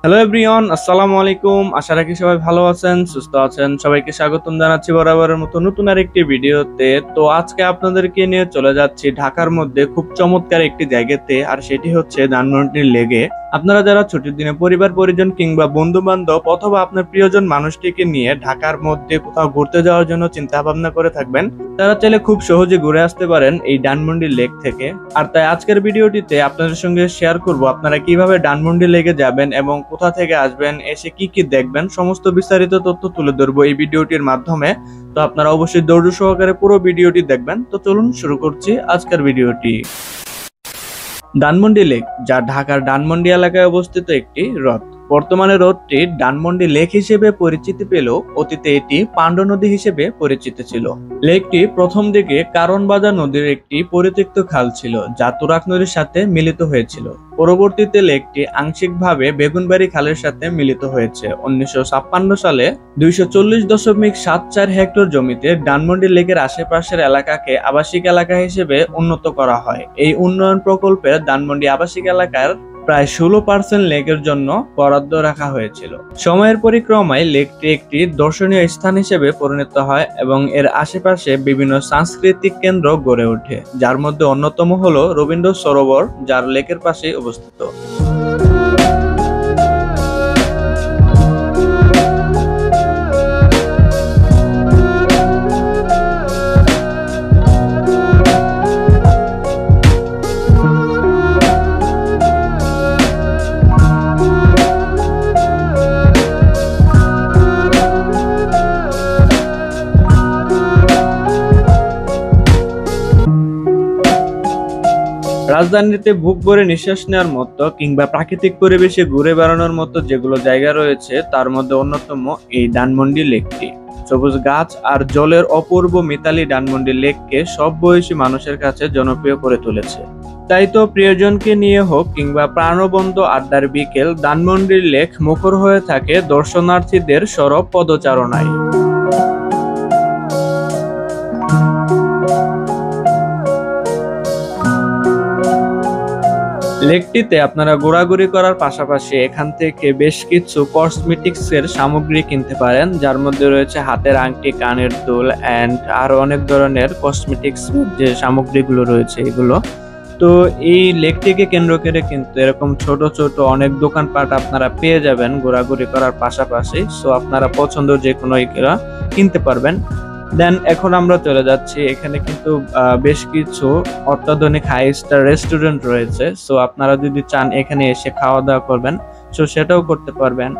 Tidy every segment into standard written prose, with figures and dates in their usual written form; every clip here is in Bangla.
হ্যালো এভরিওয়ান, আসসালামু আলাইকুম। আশা রাখি সবাই ভালো আছেন, সুস্থ আছেন। সবাইকে স্বাগতম জানাচ্ছি বরাবরের মতো নতুন আরেকটি ভিডিওতে। তো আজকে আপনাদেরকে নিয়ে চলে যাচ্ছি ঢাকার মধ্যে খুব চমৎকার একটি জায়গাতে, আর সেটি হচ্ছে ধানমন্ডির লেগে। আপনারা যারা ছুটির দিনে পরিবার পরিজন কিংবা বন্ধু বান্ধব অথবা আপনার প্রিয়জন মানুষটিকে নিয়ে ঢাকার মধ্যে কোথাও ঘুরতে যাওয়ার জন্য চিন্তা ভাবনা করে থাকবেন, তারা চাইলে খুব সহজে ঘুরে আসতে পারেন এই ধানমন্ডি লেক থেকে। আর তাই আজকের ভিডিওটিতে আপনাদের সঙ্গে শেয়ার করব আপনারা কিভাবে ধানমন্ডি লেকে যাবেন এবং কোথা থেকে আসবেন, এসে কি কি দেখবেন, সমস্ত বিস্তারিত তথ্য তুলে ধরবো এই ভিডিওটির মাধ্যমে। তো আপনারা অবশ্যই ধৈর্য সহকারে পুরো ভিডিওটি দেখবেন। তো চলুন শুরু করছি আজকের ভিডিওটি। ধানমন্ডি লেক, যা ঢাকার ধানমন্ডি এলাকায় অবস্থিত একটি হ্রদ। বর্তমানে হ্রদটি ধানমন্ডি লেক হিসেবে পরিচিতি পেলেও অতীতে এটি পান্ডু নদী হিসেবে পরিচিত ছিল। লেকটি প্রথম দিকে কারণবাজার নদীর একটি পরিত্যক্ত খাল ছিল, যা তুরাগ নদীর সাথে মিলিত হয়েছিল। পরবর্তীতে লেকটি আংশিকভাবে বেগুনবাড়ি খালের সাথে মিলিত হয়েছে। 1956 সালে 240.74 হেক্টর জমিতে ধানমন্ডি লেকের আশেপাশের এলাকাকে আবাসিক এলাকা হিসেবে উন্নত করা হয়। এই উন্নয়ন প্রকল্পে ধানমন্ডি আবাসিক এলাকার প্রায় 16% লেকের জন্য বরাদ্দ রাখা হয়েছিল। সময়ের পরিক্রমায় লেকটি একটি দর্শনীয় স্থান হিসেবে পরিণত হয় এবং এর আশেপাশে বিভিন্ন সাংস্কৃতিক কেন্দ্র গড়ে ওঠে, যার মধ্যে অন্যতম হলো রবীন্দ্র সরোবর, যার লেকের পাশেই অবস্থিত। রাজধানীতে বুক ভরে নিঃশ্বাস নেওয়ার মতো কিংবা প্রাকৃতিক পরিবেশে ঘুরে বেড়ানোর মতো যেগুলো জায়গা রয়েছে, তার মধ্যে অন্যতম এই ধানমন্ডি লেকটি। সবুজ গাছ আর জলের অপূর্ব মিতালি ধানমন্ডি লেককে সব বয়সী মানুষের কাছে জনপ্রিয় করে তুলেছে। তাই তো প্রিয়জনকে নিয়ে হোক কিংবা প্রাণবন্ত আড্ডার বিকেল, ধানমন্ডির লেক মুখর হয়ে থাকে দর্শনার্থীদের সরব পদচারণায়। লেকটিতে আপনারা ঘোরাঘুরি করার পাশাপাশি এখান থেকে বেশ কিছু কসমেটিক্স এর সামগ্রী কিনতে পারেন, যার মধ্যে রয়েছে হাতের আংটি, কানের দুল এন্ড আরো অনেক ধরনের কসমেটিক্স যে সামগ্রীগুলো রয়েছে এগুলো। তো এই লেকটিকে কেন্দ্র করে কিন্তু এরকম ছোট ছোট অনেক দোকানপাট আপনারা পেয়ে যাবেন ঘোরাঘুরি করার পাশাপাশি। সো আপনারা পছন্দ যে কোনো কিনতে পারবেন। দেন এখন আমরা চলে যাচ্ছি, এখানে কিন্তু বেশ কিছু অত্যাধুনিক হাই স্টার রেস্টুরেন্ট রয়েছে। সো আপনারা যদি চান এখানে এসে খাওয়া দাওয়া করবেন, সো সেটাও করতে পারবেন।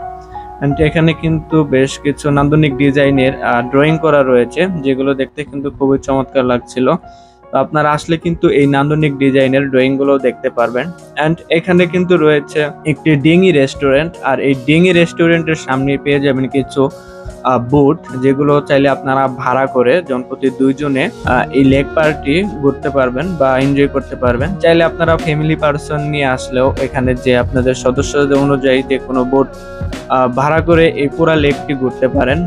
এখানে কিন্তু বেশ কিছু নান্দনিক ডিজাইনের ড্রয়িং করা রয়েছে, যেগুলো দেখতে কিন্তু খুবই চমৎকার লাগছিল। তো আপনারা আসলে কিন্তু এই নান্দনিক ডিজাইনের ড্রয়িং গুলো দেখতে পারবেন। এন্ড এখানে কিন্তু রয়েছে একটি ডিঙি রেস্টুরেন্ট, আর এই ডিঙি রেস্টুরেন্টের সামনে পেয়ে যাবেন কিছু বোট, যেগুলো চাইলে আপনারা ভাড়া করে জনপ্রতি 2 জনে এই লেক পার্টি ঘুরতে পারবেন বা এনজয় করতে পারবেন। চাইলে আপনারা ফ্যামিলি পার্সন নিয়ে আসলেও এখানে যে আপনাদের সদস্যদের অনুযায়ী যে কোনো বোট ভাড়া করে এই পুরা লেকটি ঘুরতে পারেন।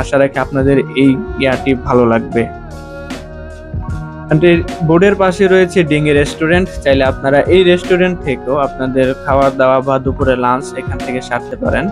আশা রাখি আপনাদের এই ইয়াটি ভালো লাগবে। বোর্ডের পাশে রয়েছে ডিঙি রেস্টুরেন্ট, চাইলে আপনারা এই রেস্টুরেন্ট থেকেও আপনাদের খাওয়া দাওয়া বা দুপুরে লাঞ্চ এখান থেকে সারতে পারেন।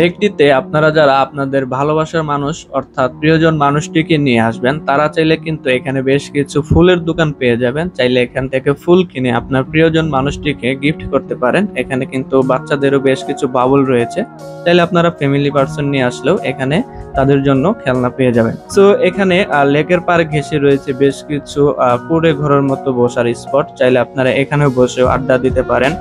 লেকটিতে আপনারা যারা আপনাদের ভালোবাসার মানুষ অর্থাৎ প্রিয়জন মানুষটিকে নিয়ে আসবেন, তারা চাইলে কিন্তু এখানে বেশ কিছু ফুলের দোকান পেয়ে যাবেন। চাইলে এখান থেকে ফুল কিনে আপনার প্রিয়জন মানুষটিকে গিফট করতে পারেন। এখানে কিন্তু বাচ্চাদেরও বেশ কিছু বাবুল রয়েছে, চাইলে আপনারা ফ্যামিলি পার্সন নিয়ে আসলেও এখানে তাদের জন্য খেলনা পেয়ে যাবেন। সো এখানে লেকের পাড় ঘেঁষে রয়েছে বেশ কিছু কুড়ে ঘরের মতো বসার স্পট, চাইলে আপনারা এখানে বসেও আড্ডা দিতে পারেন।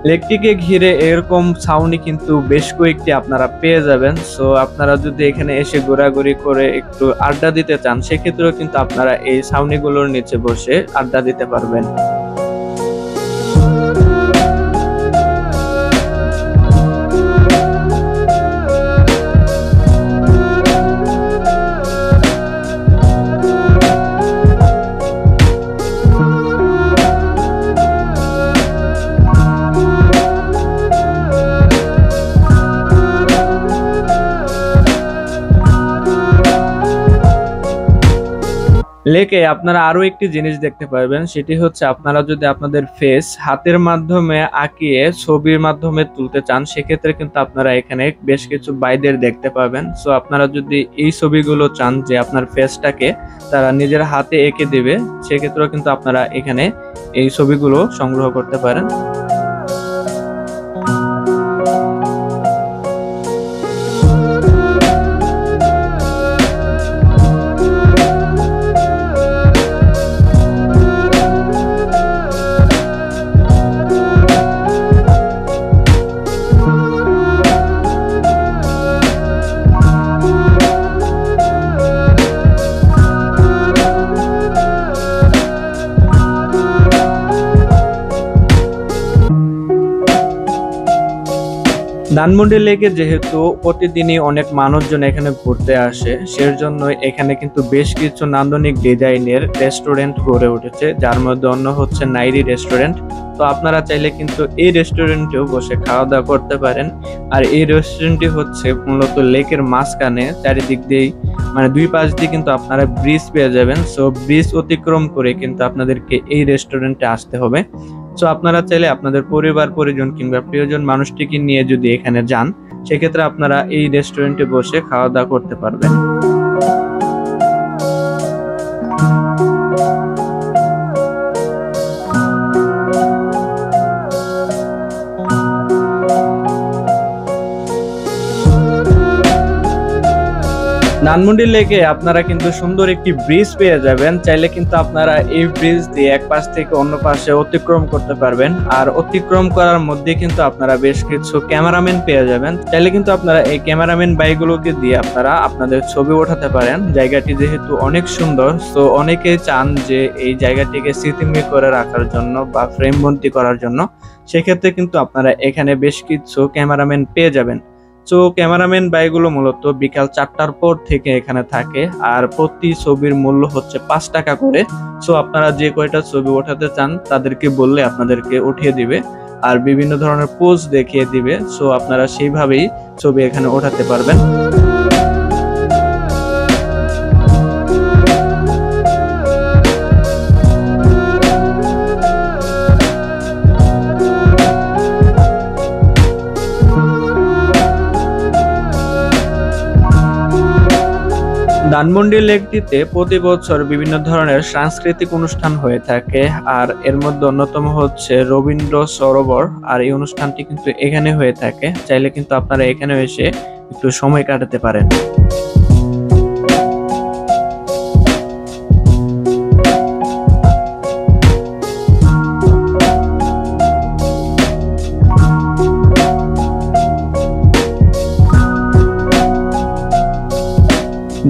লেকটিকে ঘিরে এরকম ছাউনি কিন্তু বেশ কয়েকটি আপনারা পেয়ে যাবেন। সো আপনারা যদি এখানে এসে ঘোরাঘুরি করে একটু আড্ডা দিতে চান, সেক্ষেত্রেও কিন্তু আপনারা এই ছাউনিগুলোর নিচে বসে আড্ডা দিতে পারবেন। লেকে আপনারা আরো একটি জিনিস দেখতে পারবেন, সেটি হচ্ছে আপনারা যদি আপনাদের ফেস হাতের মাধ্যমে আঁকিয়ে ছবির মাধ্যমে তুলতে চান, সেক্ষেত্রে কিন্তু আপনারা এখানে বেশ কিছু বাইদের দেখতে পাবেন। সো আপনারা যদি এই ছবিগুলো চান যে আপনার ফেসটাকে তারা নিজের হাতে এঁকে দেবে, সেক্ষেত্রেও কিন্তু আপনারা এখানে এই ছবিগুলো সংগ্রহ করতে পারেন। ধানমন্ডি লেকে যেহেতু প্রতিদিনই অনেক মানুষজন এখানে ঘুরতে আসে, সেজন্য এখানে কিন্তু বেশ কিছু নান্দনিক ডিজাইনের রেস্টুরেন্ট গড়ে উঠেছে, যার মধ্যে অন্য হচ্ছে নাইরি রেস্টুরেন্ট। তো আপনারা চাইলে কিন্তু এই রেস্টুরেন্টেও বসে খাওয়া দাওয়া করতে পারেন। আর এই রেস্টুরেন্টটি হচ্ছে মূলত লেকের মাঝখানে, চারিদিক দিয়েই মানে দুই পাশ দিয়ে কিন্তু আপনারা ব্রিজ পেয়ে যাবেন। সো ব্রিজ অতিক্রম করে কিন্তু আপনাদেরকে এই রেস্টুরেন্টে আসতে হবে। সো আপনারা চাইলে আপনাদের পরিবার পরিজন কিংবা প্রিয়জন মানুষটিকে নিয়ে যদি এখানে যান, সেক্ষেত্রে আপনারা এই রেস্টুরেন্টে বসে খাওয়া দাওয়া করতে পারবেন। ধানমন্ডি লেকে আপনারা কিন্তু সুন্দর একটি ব্রিজ পেয়ে যাবেন। চাইলে কিন্তু আপনারা এই ব্রিজ দিয়ে এক পাশ থেকে অন্য পাশে অতিক্রম করতে পারবেন। আর অতিক্রম করার মধ্যে কিন্তু আপনারা বেশ কিছু ক্যামেরাম্যান পেয়ে যাবেন। চাইলে কিন্তু আপনারা এই ক্যামেরাম্যান বাইকগুলোকে দিয়ে আপনারা আপনাদের ছবি ওঠাতে পারেন। জায়গাটি যেহেতু অনেক সুন্দর, তো অনেকেই চান যে এই জায়গাটিকে স্মৃতিময় করে রাখার জন্য বা ফ্রেমবন্দি করার জন্য, সেক্ষেত্রে কিন্তু আপনারা এখানে বেশ কিছু ক্যামেরাম্যান পেয়ে যাবেন। সো ক্যামেরাম্যান বাইকগুলো মূলত বিকাল 4টার পর থেকে এখানে থাকে, আর প্রতি ছবির মূল্য হচ্ছে 5 টাকা করে। সো আপনারা যে কয়টা ছবি ওঠাতে চান তাদেরকে বললে আপনাদেরকে উঠিয়ে দিবে আর বিভিন্ন ধরনের পোজ দেখিয়ে দিবে। সো আপনারা সেইভাবেই ছবি এখানে ওঠাতে পারবেন। ধানমন্ডি লেকটিতে প্রতি বছর বিভিন্ন ধরনের সাংস্কৃতিক অনুষ্ঠান হয়ে থাকে, আর এর মধ্যে অন্যতম হচ্ছে রবীন্দ্র সরোবর। আর এই অনুষ্ঠানটি কিন্তু এখানে হয়ে থাকে, চাইলে কিন্তু আপনারা এখানে এসে একটু সময় কাটাতে পারেন।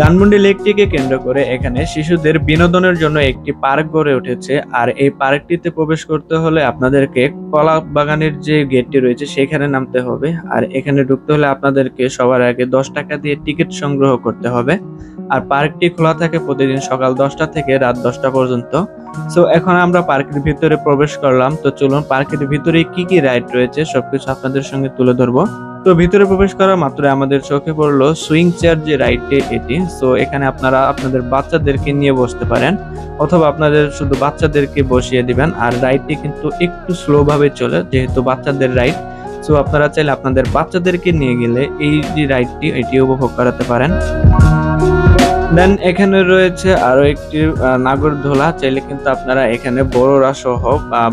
ধানমন্ডি লেকটিকে কেন্দ্র করে এখানে শিশুদের বিনোদনের জন্য একটি পার্ক গড়ে উঠেছে। আর এই পার্কটিতে প্রবেশ করতে হলে আপনাদেরকে কলা বাগানের যে গেটটি রয়েছে সেখানে নামতে হবে। আর এখানে ঢুকতে হলে আপনাদেরকে সবার আগে 10 টাকা দিয়ে টিকিট সংগ্রহ করতে হবে। আর পার্কটি খোলা থাকে প্রতিদিন সকাল 10টা থেকে রাত 10টা পর্যন্ত। সো এখন আমরা পার্কের ভিতরে প্রবেশ করলাম। তো চলুন পার্কের ভিতরে কি কি রাইড রয়েছে সবকিছু আপনাদের সঙ্গে তুলে ধরবো। তো ভিতরে প্রবেশ করা মাত্র আমাদের চোখে পড়লো সুইং চেয়ার যে রাইডটি, এটি। সো এখানে আপনারা আপনাদের বাচ্চাদেরকে নিয়ে বসতে পারেন, অথবা আপনাদের শুধু বাচ্চাদেরকে বসিয়ে দিবেন। আর রাইডটি কিন্তু একটু স্লো ভাবে চলে, যেহেতু বাচ্চাদের রাইড। সো আপনারা চাইলে আপনাদের বাচ্চাদেরকে নিয়ে গেলে এই যে রাইডটি এটি উপভোগ করাতে পারেন। দেন এখানে রয়েছে আরো একটি নাগরদোলা, চাইলে কিন্তু আপনারা এখানে বড়রা সহ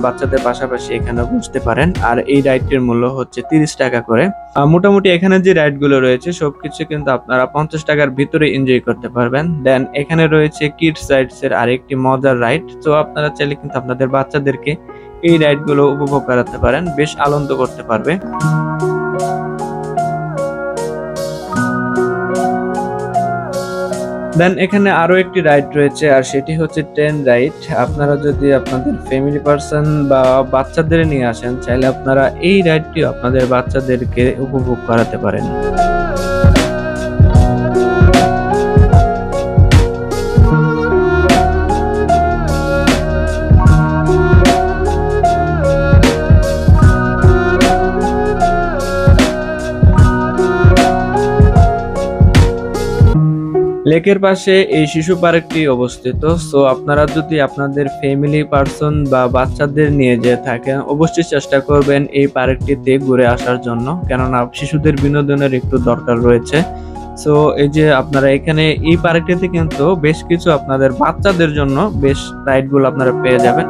বাচ্চাদের পাশাপাশি এখানে বসতে পারেন। আর এই রাইডটির মূল্য হচ্ছে 30 টাকা করে। মোটামুটি এখানে যে রাইড গুলো রয়েছে সবকিছু কিন্তু আপনারা 50 টাকার ভিতরে এনজয় করতে পারবেন। দেন এখানে রয়েছে কিডস রাইডস এর আরেকটি মজার রাইড। তো আপনারা চাইলে কিন্তু আপনাদের বাচ্চাদেরকে এই রাইড গুলো উপভোগ করাতে পারেন, বেশ আনন্দ করতে পারবে। দেন এখানে আরো একটি রাইড রয়েছে, আর সেটি হচ্ছে ট্রেন রাইড। আপনারা যদি আপনাদের ফ্যামিলি পার্সন বা বাচ্চাদের নিয়ে আসেন, চাইলে আপনারা এই রাইডটি আপনাদের বাচ্চাদেরকে উপভোগ করাতে পারেন। লেকের পাশে এই শিশু পার্কটি অবস্থিত। সো আপনারা যদি আপনাদের ফ্যামিলি পার্সন বা বাচ্চাদের নিয়ে যেয়ে থাকেন, অবশ্যই চেষ্টা করবেন এই পার্কটিতে ঘুরে আসার জন্য, কেননা শিশুদের বিনোদনের একটু দরকার রয়েছে। সো এই যে আপনারা এখানে এই পার্কটিতে কিন্তু বেশ কিছু আপনাদের বাচ্চাদের জন্য বেশ রাইডগুলো আপনারা পেয়ে যাবেন।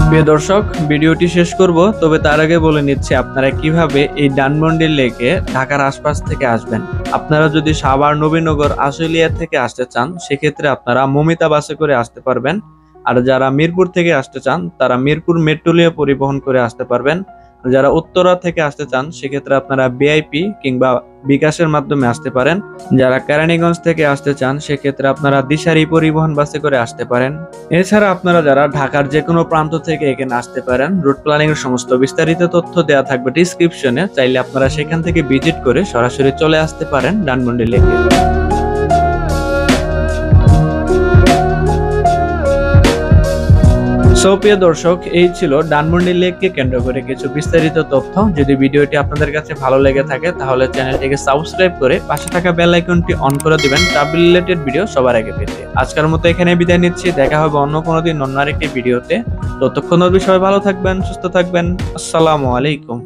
প্রিয় দর্শক, ভিডিওটি শেষ করব, তবে তার আগে বলে নিচ্ছি আপনারা কিভাবে এই ধানমন্ডি লেকে ঢাকার আশপাশ থেকে আসবেন। আপনারা যদি সাভার, নবীনগর, আশুলিয়া থেকে আসতে চান, সেক্ষেত্রে আপনারা মমিতা বাসে করে আসতে পারবেন। আর যারা মিরপুর থেকে আসতে চান তারা মিরপুর মেট্রোলিয়া পরিবহন করে আসতে পারবেন। যারা উত্তরা থেকে আসতে চান সেক্ষেত্রে আপনারা ভিআইপি কিংবা বিকাশের মাধ্যমে আসতে পারেন। যারা কেরানীগঞ্জ থেকে আসতে চান সেক্ষেত্রে আপনারা দিশারি পরিবহন বাসে করে আসতে পারেন। এছাড়া আপনারা যারা ঢাকার যে কোনো প্রান্ত থেকে এখানে আসতে পারেন, রুট প্ল্যানিং এর সমস্ত বিস্তারিত তথ্য দেওয়া থাকবে ডিসক্রিপশনে, চাইলে আপনারা সেখান থেকে ভিজিট করে সরাসরি চলে আসতে পারেন ধানমন্ডি লেকে। সো প্রিয় দর্শক, এই ছিল ধানমন্ডি লেককে কেন্দ্র করে কিছু বিস্তারিত তথ্য। যদি ভিডিওটি আপনাদের কাছে ভালো লেগে থাকে তাহলে চ্যানেলটিকে সাবস্ক্রাইব করে পাশে থাকা বেল আইকনটি অন করে দিবেন ট্রাভেল রিলেটেড ভিডিও সবার আগে পেতে। আজকের মতো এখানে বিদায় নিচ্ছি, দেখা হবে অন্য কোনো দিন অন্য আরেকটি ভিডিওতে। ততক্ষণ অবধি সবাই ভালো থাকবেন, সুস্থ থাকবেন। আসসালামু আলাইকুম।